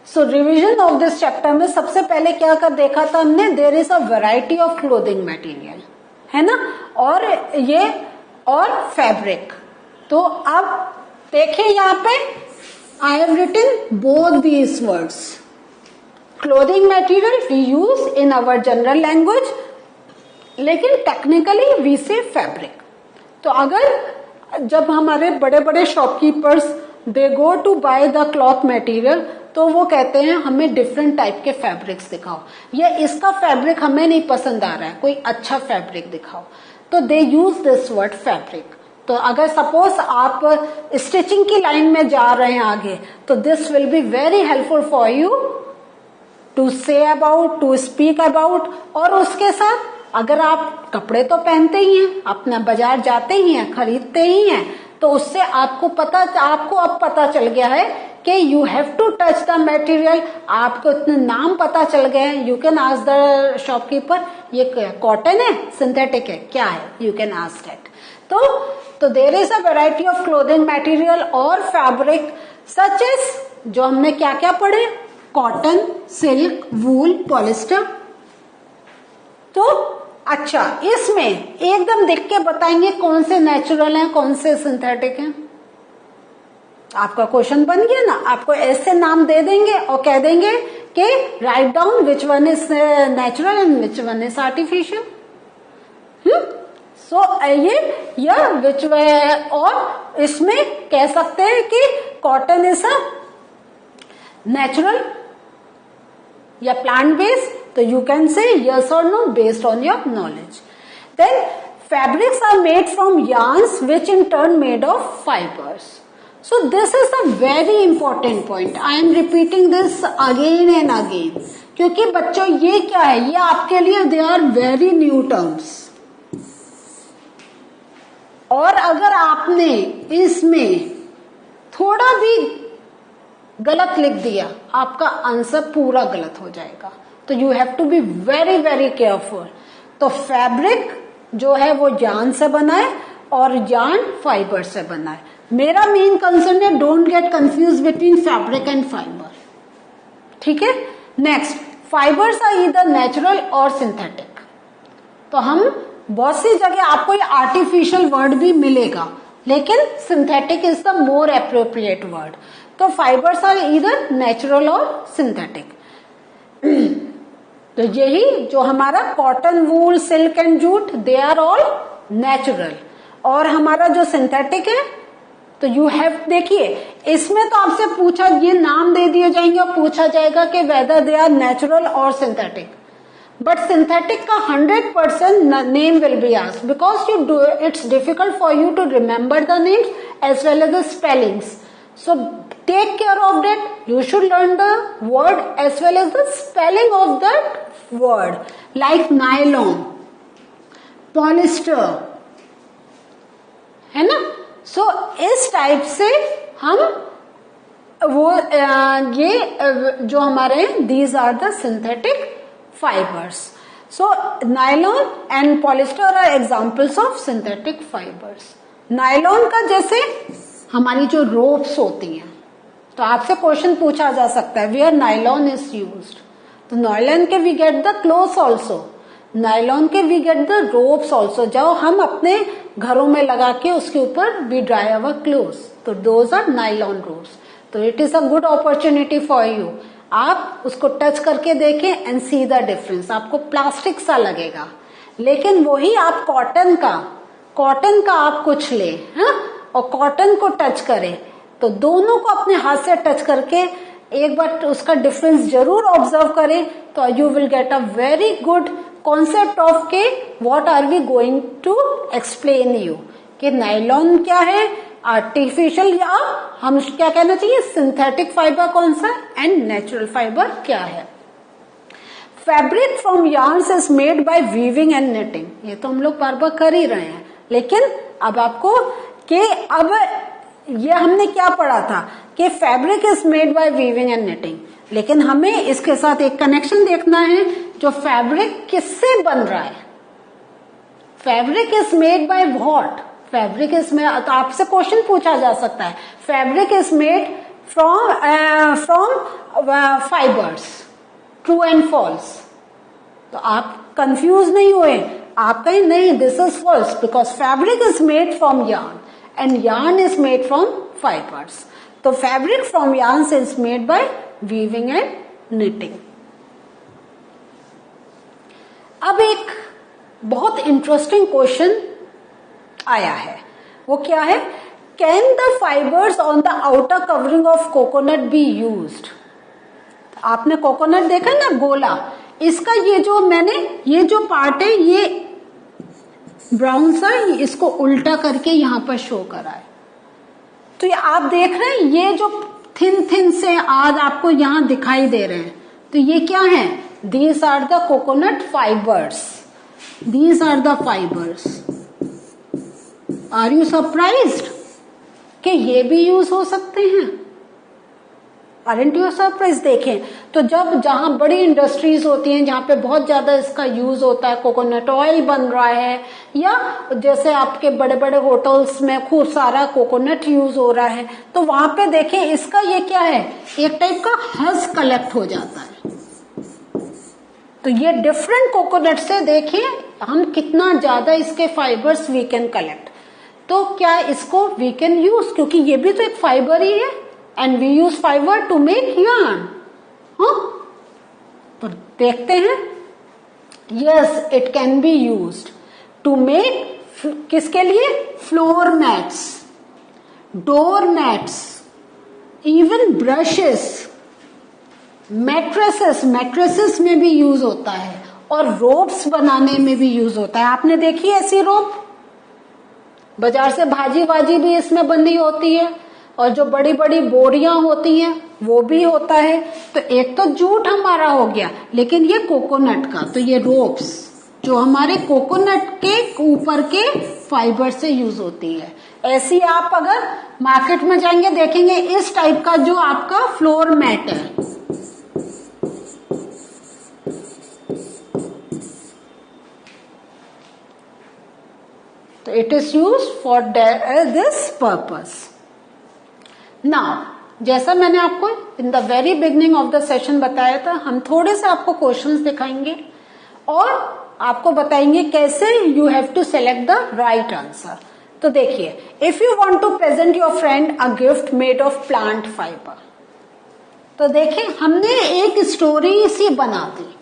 So revision of this chapter में सबसे पहले क्या कर देखा था हमने, there is a variety of clothing material, है ना, और ये और फैब्रिक। तो अब देखिए यहाँ पे I have written both these words, clothing material we use in our general language, लेकिन टेक्निकली वी से फैब्रिक। तो अगर जब हमारे बड़े बड़े shopkeepers they go to buy the cloth material, तो वो कहते हैं हमें डिफरेंट टाइप के फैब्रिक्स दिखाओ, या इसका फैब्रिक हमें नहीं पसंद आ रहा है, कोई अच्छा फैब्रिक दिखाओ, तो दे यूज दिस वर्ड फैब्रिक। तो अगर सपोज आप स्टिचिंग की लाइन में जा रहे हैं आगे, तो this will be very helpful for you to say about, to speak about. और उसके साथ अगर आप कपड़े तो पहनते ही हैं, अपना बाजार जाते ही हैं, खरीदते ही हैं, तो उससे आपको अब पता चल गया है कि you have to touch the material, आपको इतने नाम पता चल गए हैं। You can ask the shopkeeper ये कॉटन है, सिंथेटिक है, क्या है, यू कैन आस्क दैट। तो there is a variety of clothing material और फैब्रिक सच एज, जो हमने क्या क्या पढ़े, कॉटन, सिल्क, वूल, पॉलिस्टर। तो अच्छा, इसमें एकदम देख के बताएंगे कौन से नेचुरल हैं, कौन से सिंथेटिक हैं। आपका क्वेश्चन बन गया ना, आपको ऐसे नाम दे देंगे और कह देंगे कि right down which one is natural and which one is artificial. So ये विच वे, और इसमें कह सकते हैं कि कॉटन इज अ नेचुरल या प्लांट बेस्ड, तो you can say yes or no based on your knowledge. Then fabrics are made from yarns which in turn made of fibers. So this is a very important point. I am repeating this again and again. क्योंकि बच्चों ये क्या है, ये आपके लिए they are very new terms. और अगर आपने इसमें थोड़ा भी गलत लिख दिया, आपका आंसर पूरा गलत हो जाएगा। तो you have to be very very careful. तो फैब्रिक जो है वो यार्न से बना है और यार्न फाइबर से बना है। मेरा मेन कंसर्न है don't get confuse between fabric and fibre, ठीक है। Next, fibres are either natural और सिंथेटिक। तो हम बहुत सी जगह आपको ये आर्टिफिशियल वर्ड भी मिलेगा, लेकिन synthetic is the more appropriate word. तो फाइबर्स आर ईदर नेचुरल और सिंथेटिक। तो यही जो हमारा cotton, wool, silk and jute, they are all natural. और हमारा जो सिंथेटिक है, तो यू हैव, देखिए इसमें तो आपसे पूछा, ये नाम दे दिए जाएंगे और पूछा जाएगा कि वेदर दे आर नेचुरल और सिंथेटिक। बट सिंथेटिक का 100% name will be asked because you do, it's difficult for you to remember the names as well as the spellings. So take care of that. You should learn the word as well as the spelling of that word, like nylon, polyester, है ना। So इस type से हम वो ये जो हमारे these are the synthetic fibers. So nylon and polyester are examples of synthetic fibers. Nylon का जैसे हमारी जो रोप्स होती हैं, तो आपसे क्वेश्चन पूछा जा सकता है वेयर नायलॉन इज यूज्ड। तो नायलॉन के we get the clothes also, nylon के we get the ropes also, जो हम अपने घरों में लगा के उसके ऊपर वी ड्राई अवर क्लोथ्स, तो दोज आर नायलॉन रोप्स। तो it is a good opportunity for you, आप उसको टच करके देखें एंड सी द डिफरेंस। आपको प्लास्टिक सा लगेगा, लेकिन वही आप कॉटन का आप कुछ ले, हाँ, और कॉटन को टच करें, तो दोनों को अपने हाथ से टच करके एक बार उसका डिफरेंस जरूर ऑब्जर्व करें, तो you will get a very good concept of के what are we going to explain you, कि नायलॉन क्या है, आर्टिफिशियल, या हम क्या कहना चाहिए, सिंथेटिक फाइबर कौन सा एंड नेचुरल फाइबर क्या है। Fabric from yarns is made by weaving and knitting, ये तो हम लोग बार बार कर ही रहे हैं, लेकिन अब आपको कि अब ये हमने क्या पढ़ा था कि fabric is made by weaving and knitting, लेकिन हमें इसके साथ एक कनेक्शन देखना है, जो फैब्रिक किससे बन रहा है। Fabric is made by what, fabric is made, तो आपसे क्वेश्चन पूछा जा सकता है fabric is made from fibres, true and false. तो आप कंफ्यूज नहीं हुए, आप कहीं नहीं, this is false because fabric is made from yarn and yarn is made from fibres. तो fabric from yarn is made by weaving and knitting। अब एक बहुत इंटरेस्टिंग क्वेश्चन आया है, वो क्या है, can the fibres on the outer covering of coconut be used. आपने कोकोनट देखा ना, गोला, इसका ये जो मैंने ये जो पार्ट है ये ब्राउन सा, इसको उल्टा करके यहां पर शो करा है। तो ये आप देख रहे हैं, ये जो थिन थिन से आज आपको यहां दिखाई दे रहे हैं, तो ये क्या है, these are the coconut fibres, these are the fibres. Are you surprised कि ये भी यूज हो सकते हैं? Aren't you surprise? देखें तो जब जहां बड़ी इंडस्ट्रीज होती हैं, जहां पे बहुत ज्यादा इसका यूज होता है, कोकोनट ऑयल बन रहा है, या जैसे आपके बड़े बड़े होटल्स में खूब सारा कोकोनट यूज हो रहा है, तो वहां पे देखें इसका ये क्या है, एक टाइप का हस कलेक्ट हो जाता है। तो ये डिफरेंट कोकोनट से देखें हम कितना ज्यादा इसके फाइबर्स वी कैन कलेक्ट। तो क्या इसको वी कैन यूज, क्योंकि ये भी तो एक फाइबर ही है, and we use fibre to make yarn। हाँ, तो देखते हैं, yes it can be used to make, किसके लिए, floor mats, door mats, even brushes, mattresses, mattresses में भी यूज होता है, और रोप्स बनाने में भी यूज होता है। आपने देखी ऐसी रोप, बाजार से भाजी वाजी भी इसमें बंधी होती है, और जो बड़ी बड़ी बोरियां होती हैं वो भी होता है। तो एक तो जूट हमारा हो गया, लेकिन ये कोकोनट का, तो ये रोप्स जो हमारे कोकोनट के ऊपर के फाइबर से यूज होती है। ऐसी आप अगर मार्केट में जाएंगे देखेंगे इस टाइप का जो आपका फ्लोर मैट है, तो it is use for this purpose. Now जैसा मैंने आपको in the very beginning of the session बताया था, हम थोड़े से आपको क्वेश्चंस दिखाएंगे और आपको बताएंगे कैसे you have to select the right answer. तो देखिए, if you want to present your friend a gift made of plant fibre, तो देखिए हमने एक स्टोरी सी बना दी।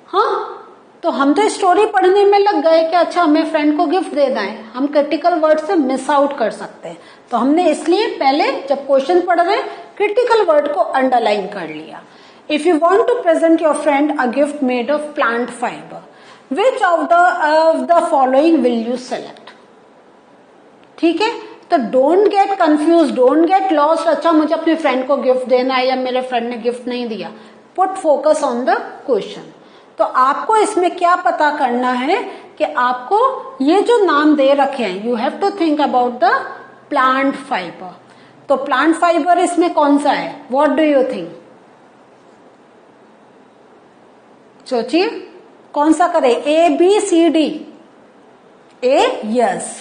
हाँ, तो हम तो स्टोरी पढ़ने में लग गए कि अच्छा हमें फ्रेंड को गिफ्ट देना है, हम क्रिटिकल वर्ड से मिस आउट कर सकते हैं। तो हमने इसलिए पहले जब क्वेश्चन पढ़ रहे क्रिटिकल वर्ड को अंडरलाइन कर लिया। If you want to present your friend a gift made of plant fibre, which of the following will you select. ठीक है, तो don't get confuse, don't get lost, अच्छा मुझे अपने फ्रेंड को गिफ्ट देना है या मेरे फ्रेंड ने गिफ्ट नहीं दिया। Put focus on the question. तो आपको इसमें क्या पता करना है कि आपको ये जो नाम दे रखे हैं, you have to think about the plant fibre. तो प्लांट फाइबर इसमें कौन सा है, व्हाट डू यू थिंक? सोचिए कौन सा करे, A B C D? A, yes,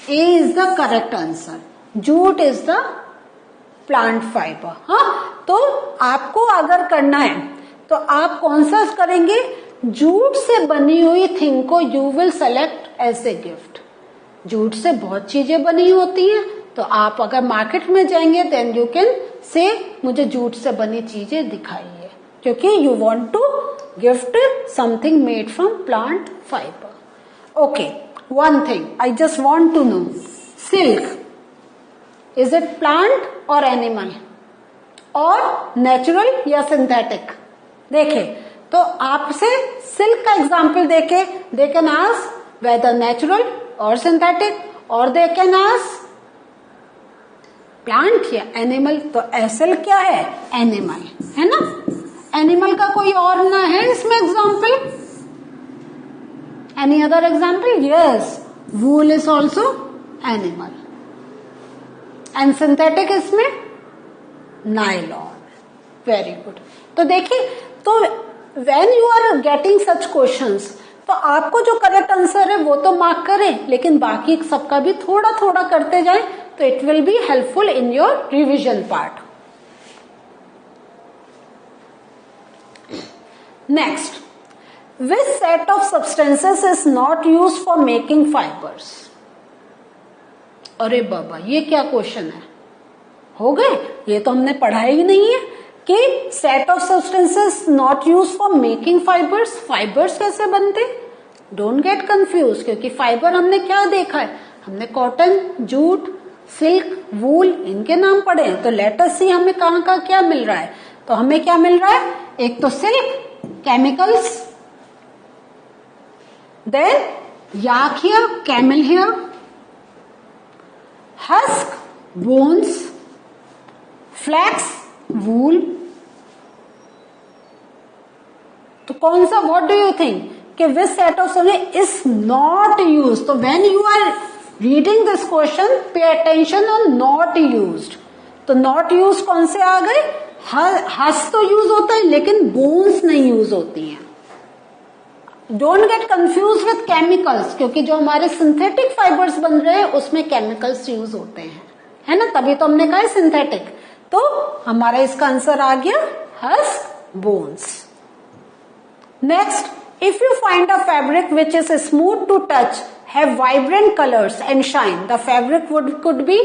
A is the correct answer, jute is the plant fibre. हाँ, तो आपको अगर करना है तो आप कौन सा करेंगे, जूट से बनी हुई थिंग को you will select as a gift. Jute से बहुत चीजें बनी होती हैं, तो आप अगर मार्केट में जाएंगे देन यू कैन से मुझे जूट से बनी चीजें दिखाइए, क्योंकि you want to gift something made from plant fibre. Okay, one thing I just want to know, silk, is it plant और एनिमल और नेचुरल या सिंथेटिक? देखे तो आपसे सिल्क का एग्जाम्पल देके they can ask whether natural और synthetic, और दे कैन आस्क प्लांट या एनिमल। तो सिल्क क्या है, एनिमल है ना। एनिमल का कोई और ना है इसमें example? Any other example? Yes, wool is also animal, and synthetic इसमें नायलॉन। Very good. तो देखिए, तो when you are getting such questions, तो आपको जो करेक्ट आंसर है वो तो मार्क करें, लेकिन बाकी सबका भी थोड़ा थोड़ा करते जाएं, तो it will be helpful in your revision part. Next, which set of substances is not used for making fibers? अरे बाबा, ये क्या क्वेश्चन है? हो गए, ये तो हमने पढ़ा ही नहीं है कि set of substances not use for making fibres. Fibres कैसे बनते? डोंट गेट कंफ्यूज, क्योंकि फाइबर हमने क्या देखा है? हमने कॉटन, जूट, सिल्क, वूल, इनके नाम पढ़े हैं. तो लेट अस सी हमें कहाँ का क्या मिल रहा है. तो हमें क्या मिल रहा है? एक तो silk, chemicals, then yak hair, camel hair, husk, bones, flax, wool. तो कौन सा, what do you think कि which set of substance is not used? तो when you are reading this question, pay attention on not used. तो not used कौन से आ गए? Husk तो यूज होता है लेकिन बोन्स नहीं यूज होती हैं. Don't get confuse with chemicals, क्योंकि जो हमारे सिंथेटिक फाइबर्स बन रहे हैं उसमें केमिकल्स यूज होते हैं, है ना, तभी तो हमने कहा है सिंथेटिक. तो हमारा इसका आंसर आ गया husk, bones. Next, if you find a fabric which is smooth to touch, have vibrant colours and shine, the fabric could be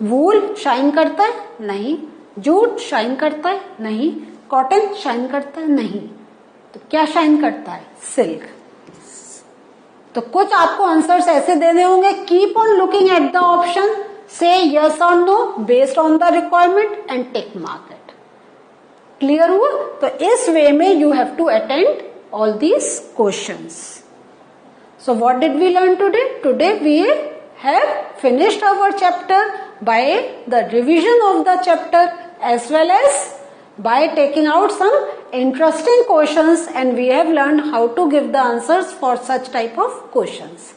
wool, shine करता है? नहीं. जूट शाइन करता है? नहीं. कॉटन शाइन करता है? नहीं. तो क्या शाइन करता है? सिल्क. तो कुछ आपको आंसर्स ऐसे देने होंगे. Keep on looking at the option, से यस और no based on the requirement and tick mark it. Clear हुआ? तो इस वे में you have to attend all these questions. So what did we learn today? Today we have finished our chapter by the revision of the chapter as well as by taking out some interesting questions, and we have learned how to give the answers for such type of questions.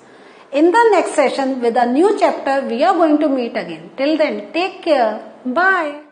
In the next session with a new chapter we are going to meet again. Till then, take care. Bye.